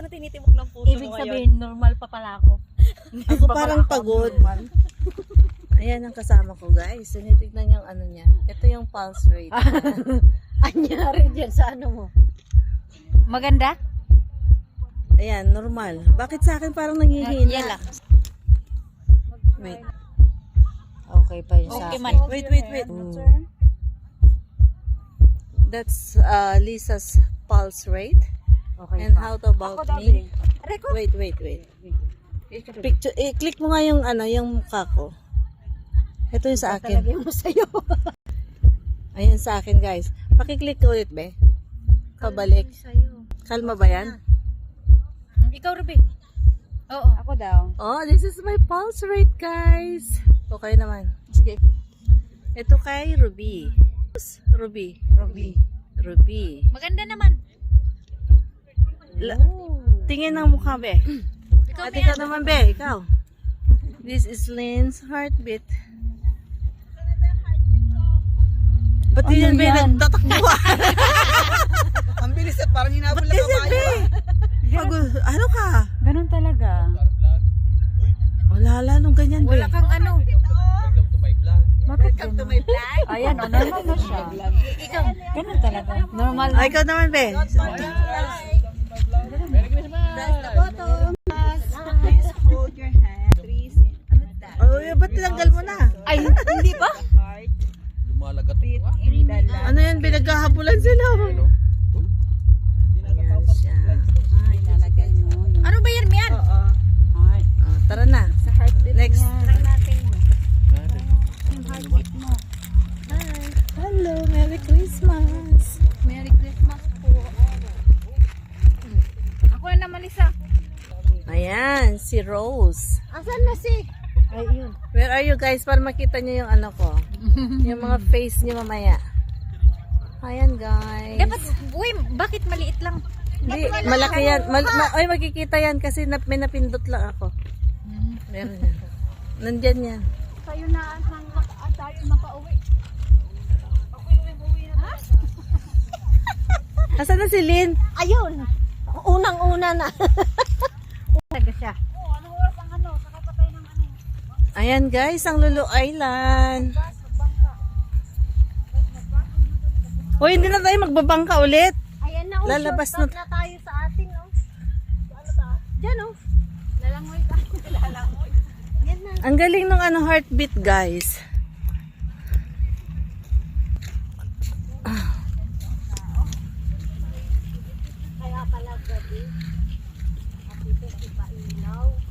Sana tinitibok ng puso Ibig mo ngayon. sabihin, normal pa pala ako. Ako parang pagod. Ayan ang kasama ko, guys. Tinitignan yung ano niya. Ito yung pulse rate. Anyari dyan sa ano mo? Maganda? Ayan, normal. Bakit sa akin parang nanghihina? Yala. Wait. Okay pa yun sa Okay akin. man. Wait. That's Lisa's pulse rate. Okay And pa. how about me? Wait. Picture, click mo nga yung ano, yung mukha ko. Ito yung sa akin. Talagay mo sa'yo. Ayan sa akin, guys. Pakiclick ulit, be. Pabalik. Kalma ba yan? Ikaw, Ruby. Oo. Ako daw. Oh, this is my pulse rate, guys. Okay naman. Sige. Ito kay Ruby. Ruby. Maganda naman. Tingin ng mukha, be. Ikaw, At ikaw naman, be. Ikaw. This is Lynn's heartbeat. Ba't Ano yan, be? yan? Nagtatakbo. Ang bilis at parang hinabol Ba't na yan, kabayo. be? Ano ka? Ganun talaga. Wala, nung ganyan, be. Wala kang ano. Bakit Welcome to ganun? my vlog. Ayan, o, normal na siya. Ikaw. Ganun talaga. Normal na. Ay, ikaw naman, be. Please hold your hand. Please. Ano that? Oh, ba't tinanggal mo na? Ay, hindi pa? Heart. Lumalagat Beat in the lung. Ano yan, pinaghahabulan sila. Ayan siya. Ay, lalagay mo. Yung... Ano ba yan, Mian? Oo. Ay. Oh, tara na. Sa heartbeat Next. niya. Try natin. Yung heartbeat mo. Hello, Merry Christmas. Merry Christmas po. Ako na naman, Lisa. Ayan, si Rose. Asan na si? Ay, yun. Where are you guys? Para makita nyo yung ano ko. Yung mga face nyo mamaya. Ayan, guys. Dapat, uy, bakit maliit lang? Hindi, malaki yan. Ay, makikita yan kasi may napindot lang ako. Meron yan. Nandyan yan. Tayo na, tayo makauwi. Asan na si Lynn? Ayun. Unang-una na. Talaga siya. Ayan, guys, ang Lulu Island. Hoy, hindi na tayo magbabangka ulit. Ayan na, Lalabas na. na tayo sa atin, oh. Ano ba? Diyan, oh. Lalangoy tayo. Lalangoy. Yan na. Ang galing ng ano heartbeat, guys. Kaya pala gabi. At dito si Pailaw.